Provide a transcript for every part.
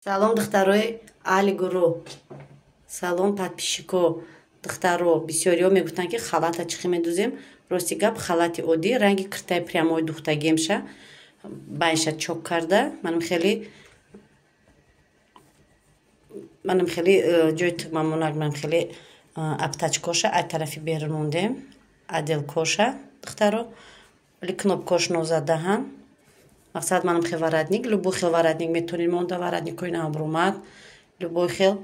Салом духтарои аҳли гурӯҳ. Салом подписчико духтаро. Бисёриҳо мегуфтанд ки халата чӣ хел медӯзем. Рости гап халати оддӣ ранги киртаи прямои духтагиемша байша чок карда манам хеле ҷои тигмамонак манам хеле аптачкоша ай тарафи берун мондем аделкоша духтаро вали кнопкош нозадаҳам. Мақсад манам хел варатник любой хел варатник метавонед монда варатникои навбурумад любой хел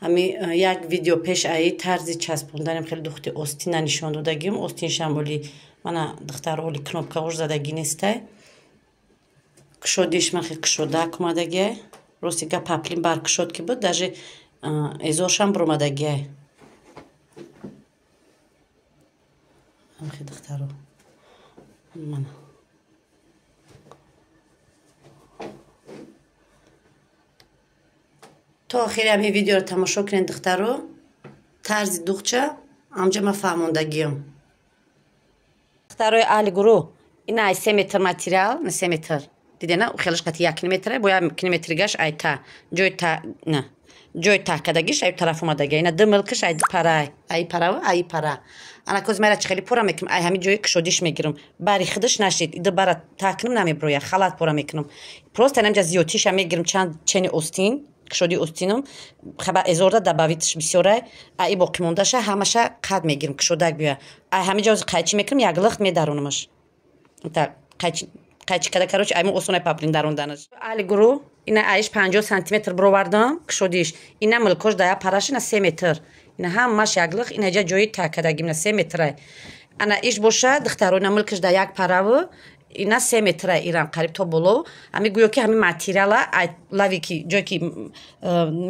ҳами як видео пеш аи тарзи часпонданам хеле духти остина нишон додагим остиншам боли мана духтаро оли кнопкаош задагӣ нестай кушодиш ман хел кушодак омадагиай рости га паплин бар кушод ки буд даже эзоршам бурумадагиай хел духтаро мана то охири ҳамин видеоро тамошо кунед духтаро тарзи духча амҷа ма фаҳмондагиём духтарои аҳли гурӯҳ ина ай 3 метр материал на 3 метр дидена хелаш қати 1 километр бо 1 километри гаш ай та ҷои таҳкадагиш ай тараф омадагия ина ду милкиш ай парай ай парава ай пара ана коз майра чӣ хеле пора мекунам ай ҳами ҷои кушодиш мегирам бари хидиш нашид ида бара таҳкунам намеброя халат пора мекунам просто инамҷа зиёдтиша мегирам чанд чени остин кушоди остинам хаба эзорда дабавитш бисёрай ай боқӣ мондаша ҳамаша қад мегирам кушодак биёя ай ҳами ҷоз қайчӣ мекунам як лихт медаронамаш қайчӣ када карочи ай мо осонай паплин даронданаш аҳли гурӯҳ ина айш 50 сантиметр буровардам кушодиш ина милкош дая параш ина 3 метр ина ҳамаш як лихт ина ҷа ҷои таҳкадагим ина 3 метрай ана иш боша духтаро ина милкаш да як параву ина 3 метра иран қариб то боло ҳами гӯё ки ҳами материала ай лави ки ҷое ки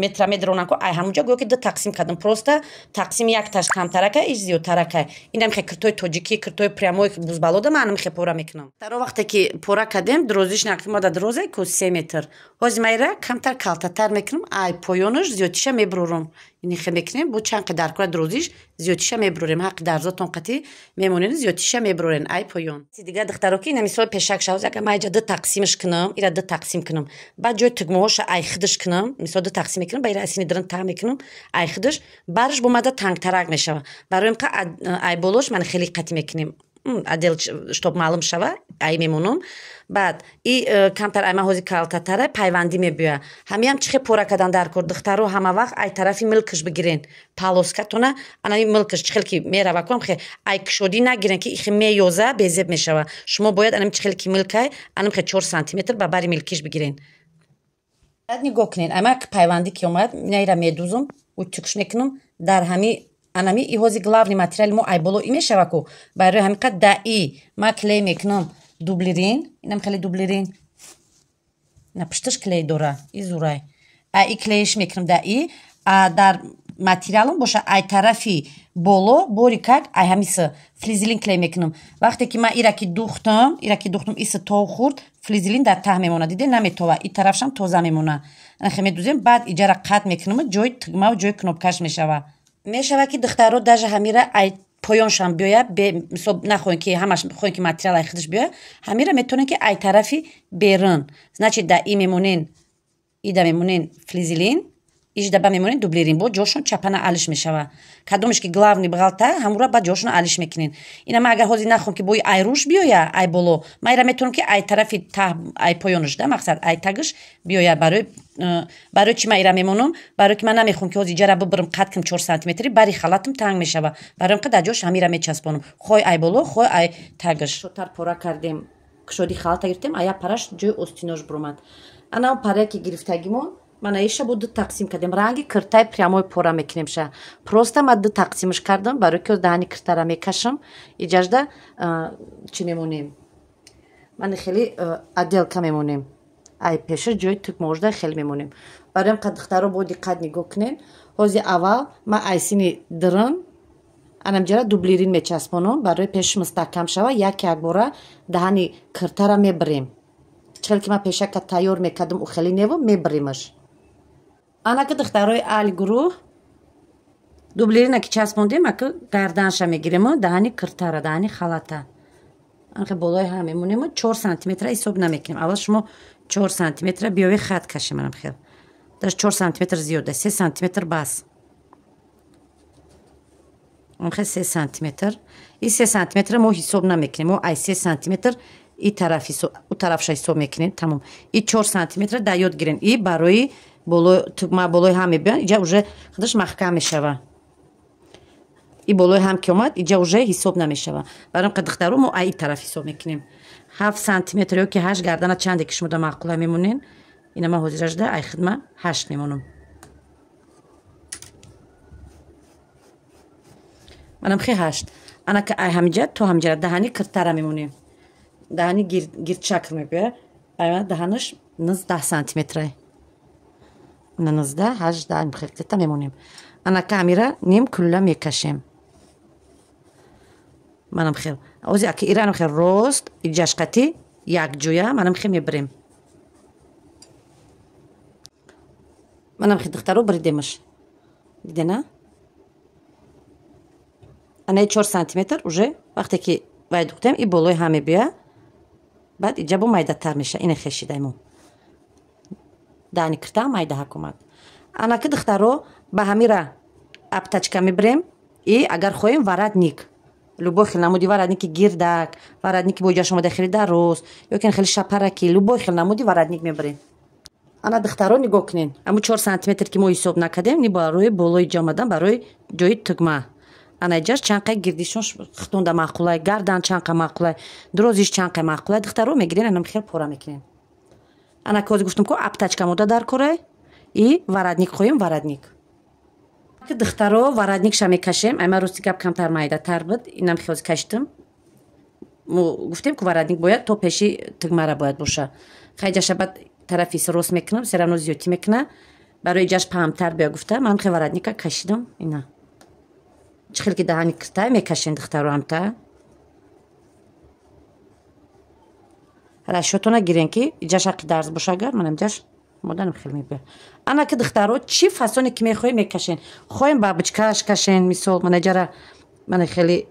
метра медаронам ко ай ҳамунҷа гӯё ки ду тақсим кардам просто тақсим якташ камтарака иш зиёдтарака ина михе киртои тоҷикӣ киртои прямои бузбалода ман михе пора мекунам таро вақте ки пора кардем дурозиш накмада дурозай ку 3 метр ҳози майра камтар калтатар мекунам ай поёнаш зиёдтиша мебурорам ини хе мекунем бо чанд қадар кора дурозиш зиёдтиша мебурорем ҳаққи дарзотон қати мемонен зиёдтиша мебурорен ай поён дига духтаро ки ина мисол пешак шавз ага майҷа ду тақсимаш кунам ира ду тақсим кунам баъд ҷои тугмаҳоша ай хидиш кунам мисол ду тақсим мекунам ба ира асини дирин таҳ мекунам ай хидиш бараш бомада тангтарак мешава барои ин қа ай болош ман хеле қати мекунем адел штоб маълум шава ай мемонам баъд и камтар ай ма ҳози калтатара пайвандӣ мебиёя ҳамиам чихе пора кардан дар кор духтаро ҳама вақт ай тарафи милкаш бигирен палоскатона анаи милкаш чихел ки мерава кунам хе ай кушодӣ нагирен ки ихе меёза безеб мешава шумо бояд анам чихел ки милкай анам хе 4 сантиметр ба бари милкиш бигирен баъд нигоҳ кунед ай ма пайвандӣ ки омад наира медӯзам утюкш мекунам дар ҳами анами и ҳози главни материали мо ай боло и мешава ку барои ҳамин қад да и ма клей мекунам дублирин инам хеле дублирин ина пушташ клей дора и зурай ай и клейш мекунам да и дар материалам боша ай тарафи боло бори как ай ҳамиса флизелин клей мекунам вақте ки ман ира ки духтам иса то хурд флизелин дар таҳ мемонад диде наметова и тарафшам тоза мемона анахе медӯзем баъд иҷара қат мекунам ҷои тигмаву ҷои кнопкаш мешава ки духтаро даже ҳамира ай поёншам биёя мисол нахоҳем ки ҳамаш хоҳем ки материал ай хидиш биёя ҳамира метавонем ки ай тарафи берун значит да и мемонен ида мемонен флизелин ижда ба мемонен дублирин бо ҷошон чапана алиш мешава кадомеш ки главни бағалта ҳамура ба ҷошон алиш мекунен ина ма агар ҳозир нахоҳам ки бои ай руш биёя ай боло майра метавонам ки ай тарафи таҳ ай поёнаш да мақсад ай тагиш биёя барои чӣ ма ира мемонам барои ки ман намехоҳам ки ҳозир иҷара бибирам қад кунам 4 сантиметри бари халатам танг мешава барои ин дар ҷош ҳамира мечаспонам хоҳ ай боло хоҳ ай тагиш шотар пора кардем кушоди халата гирифтем ай як параш ҷои остинош буромад ана парае ки гирифтагимон мана иша бо ду тақсим кардем ранги киртаи прямои пора мекунемша просто ма ду тақсимаш кардам барои ки даҳани киртара мекашам иҷажда чӣ мемонем мани хеле аделка мемонем ай пеша ҷои тукмоожда хеле мемонем барои ин духтаро бо диққат нигоҳ кунед ҳози аввал ма ай сини дирин анамҷара дублирин мечаспонам барои пеш мустаҳкам шава як бора даҳани киртара мебирем чихел ки ма пешака тайёр мекардам у хеле нево мебиремаш ана ки духтарои аҳли гурӯҳ дублирина ки часпондем ака гарданша мегирем даҳани киртара даҳани халата анхе болои ҳам мемонем 4 сантиметра ҳисоб намекунем аввал шумо 4 сантиметра биёве хат кашем манам хел داشت 4 سانتیمتر زیاده 3 سانتیمتر بس اون خیلی 3 سانتیمتر این 3 سانتیمتر ما حساب نمیکنیم ما ای 3 سانتیمتر این طرفی اون طرفش حساب میکنیم تمام این 4 سانتیمتر در یاد گیرین این برای بالای تگمه بالای هم میبین اینجا уже خودش محکم میشوه این بالای هم که اومد اینجا уже حساب نمیشوه برام دخترو ما این طرف حساب میکنیم 7 سانتیمتر یا که 8 گردن چنده که شما در معقوله میمونین اینا ما حاضرش ده ای خدمه 8 میمونم منم خیلی 8 انا که ای همینجا تو همینجا دهانی کرتره میمونیم دهانی گیرد شکل میبینه ای دهانش 19 سانتیمتره 19 18 بخیر تا میمونیم انا که همیره نیم کلا میکشیم منم خیلی اوزی اکی ایرانم خیلی راست اینجاش قطی یک جویا منم خیلی میبریم منم خیلی دخترو بریدیمش دیده نه انا 4 سانتیمتر уже وقتی که باید دختم این بالای همه بیا بعد اینجا با مایده تر میشه این خشیدایمو دانی کرتا مایده حکومت انا که دخترو به همیره اپتاچکا میبریم ای اگر خویم ورادنیک любой خیلی نمودی ورادنیک گیردک ورادنیک بوجا شما داخلی درست یا که خیلی شپرکی любой خیلی نمودی ورادنیک میبریم انا دخترو نگاه کنین امو 4 سانتیمتر که ما حساب نکردیم نی برای بالای جامدن برای جای تگمه انا جاش چنقه گردیشونش خطونده معقوله گردن چنقه معقوله دروزیش چنقه معقوله دخترو میگیرین انم خیلی پورا میکنین انا که گفتم که اپتاچکا مودا در کره ای ورادنیک خویم ورادنیک که دخترو ورادنیک شا میکشیم اما روستی گپ کمتر مایده تر بود اینم خیلی کشتم گفتیم که ورادنیک باید تو پیشی تگمه را باید باشه خیلی شبت طرفی سروس میکنم سرانو زیوتی میکنه برای جاش پامتر بیا گفته من خیلی ورادنیک کشیدم اینا چخیل که دهانی کرده میکشین دخترو هم تا رشوتو نگیرین که جاش حقی درز باشه اگر منم جاش مدنم خیلی میبه انا که دخترو چی فاسونی که میخوای میکشین خواهیم بابچکاش کشین مثال من جره من خیلی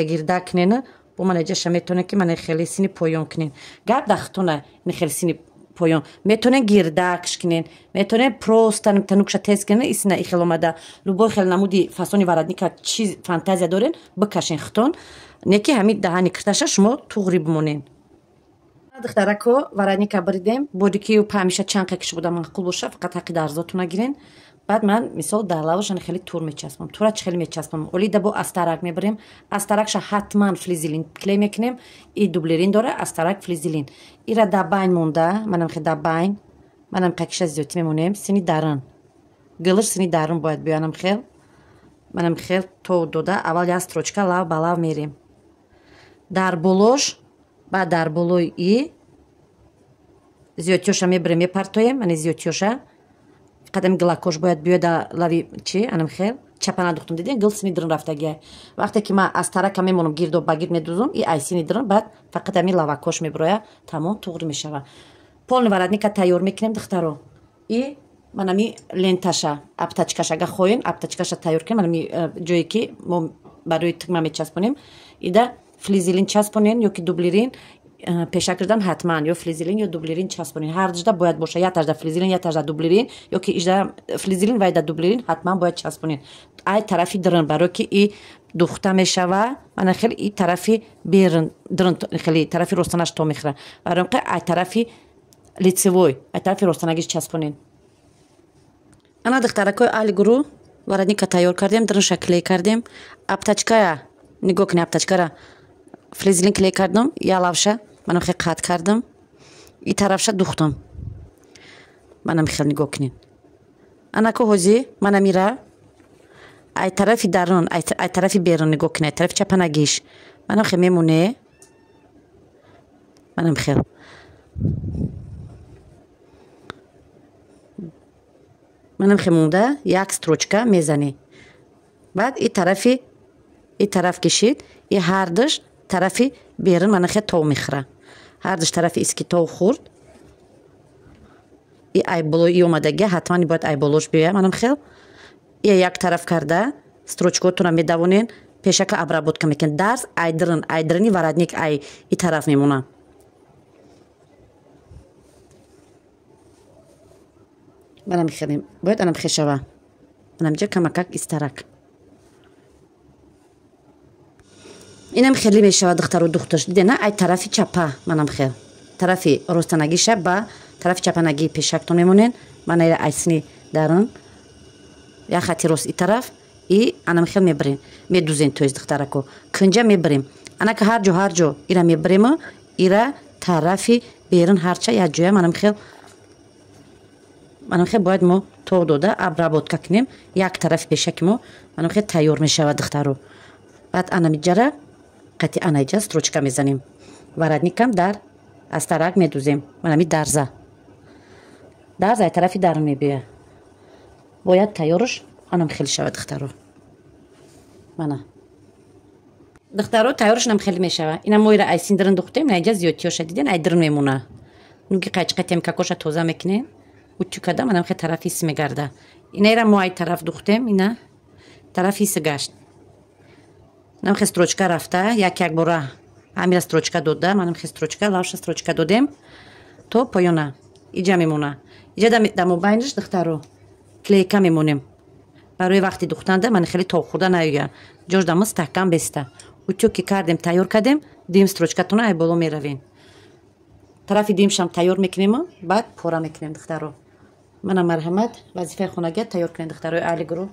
گیرده کنین بو من جاش میتونه که من خیلی سینی پویون کنین گرد دختونه این خیلی سینی پویون میتونه گیردکش کنین میتونه پروست تنوکش تست کنین ایسنا ای خیلی اومده لوبای خیلی نمودی فاسونی ورادنیکا چی فانتازیا دارین بکشین خطون نیکی همین دهانی کرتاشه شما توغری بمونین دخترکو ورادنیکا بریدیم بودی که همیشه چند کش بوده معقول باشه فقط حقی درزاتون نگیرین بعد من مثال در لواش خیلی تور میچسبم تورا خیلی میچسبم ولی دبو استرک میبریم استرکش حتما فلیزیلین کلی میکنیم ای دوبلرین داره استرک فلیزیلین ایرا دباین مونده منم خیلی دباین منم قکش زیوتی میمونیم سینی درن گلش سینی درن باید بیانم خیل منم خیل تو دوده اول یا استروچکا لاو بالاو میریم در بولوش بعد در بالای ای زیوتیوشا میبریم میپرتویم من زیوتیوشا قدم گلاکوش باید بیاد لوی چی انم خیل چپنا دختم دیدین گل سینی درن رفتگه وقتی که من از ترک میمونم گیرد و بگیر میدوزم ای ای سینی درن بعد فقط امی لواکوش میبروه تمام توغری میشوه پول ورادنیکا تیار میکنیم دخترو ای من امی لنتاشا اپتاچکاشا گه خوین اپتاچکاشا تیار کنیم من امی جایی که ما برای تگمه میچسبونیم ایده فلیزیلین چسبونین یا که دوبلیرین پیشا کردم حتما یا فلیزیلین یا دوبلیرین چسبونین هر جدا باید باشه یا تاجدا فلیزیلین یا تاجدا دوبلیرین یا که اجدا فلیزیلین و یا دوبلیرین حتما باید چسبونین ای طرفی درن برای که ای دوخته میشوه من خیلی ای طرفی بیرن درن خیلی طرفی رستنش تو میخره برای که ای طرفی لیتسوی ای طرفی رستنگیش چسبونین انا دخترکوی آلی گرو ورادنیکا تیار کردیم درن شکلی کردیم اپتاچکا نگاه کنی اپتاچکا را فلیزیلین کلی کردم یا لافشه منم خیلی قطع کردم این طرفشه دوختم منم خیلی نگاه کنین انا که هوزی منم میره ای طرفی درون ای طرفی بیرون نگاه کنه ای طرف چپنگیش منم خیلی میمونه منم خیلی مونده یک ستروچکا میزنی بعد این طرف کشید این هر دش طرفی بیرون من خیلی تو میخوره هر دش طرفی اسکی تو خورد ای بلوی اومدگی حتما باید ای بلوش بیه منم خیلی یک طرف کرده ستروچکوتون هم میدوونین پیشک ابرابود که میکن درس ای درنی ورادنیک ای طرف میمونه منم میخریم باید انم خشوا منم جا کمکک استرک اینم خیلی میشود دختر و دخترش دیده نه ای طرفی چپا منم خیر طرفی راستنگی شب با طرف چپنگی پیشکتون میمونین من ایره ایسنی دارن یا خطی راست ای طرف ای انم خیل میبرین میدوزین تویز دخترکو کنجا میبریم انا که هر جو ایره میبریم ایره طرفی بیرون هرچه یا جویا منم خیل باید ما تو دوده ابرابط کنیم یک طرف پیشکمو منم خیل تیار میشود دخترو بعد انا میجره قطعی انا اینجا ستروچکا میزنیم وارد نیکم در از طرف میدوزیم منمی درزه طرفی در میبیه باید تیارش انم خیلی شود دخترو دخترو تیارش نم خیلی میشود اینم مویره ایسین درن دختیم نه اینجا زیادی شدیدن ای درن میمونه نوگی قچقتیم کاکوش توزه میکنیم و تو کدام منم خیلی طرفی سی میگرده اینا ایره مو ای طرف دختیم اینا طرفی سی گشت نم خیلی ستروچکا رفته یک باره همین ستروچکا دوده منم خیلی ستروچکا لاش ستروچکا دودیم تو پایونه اینجا میمونه اینجا دمو بینش دخترو کلیکا میمونیم برای وقتی دوختنده من خیلی تو خورده نیوگه جوش دمو استحکم بسته و تو که کردیم تیار کردیم دیم ستروچکاتون ای بالا میروین طرفی دیمش هم تیار میکنیم بعد پورا میکنیم دخترو منم مرحمت وظیفه خونگی تیار کنیم دخترو علی گرو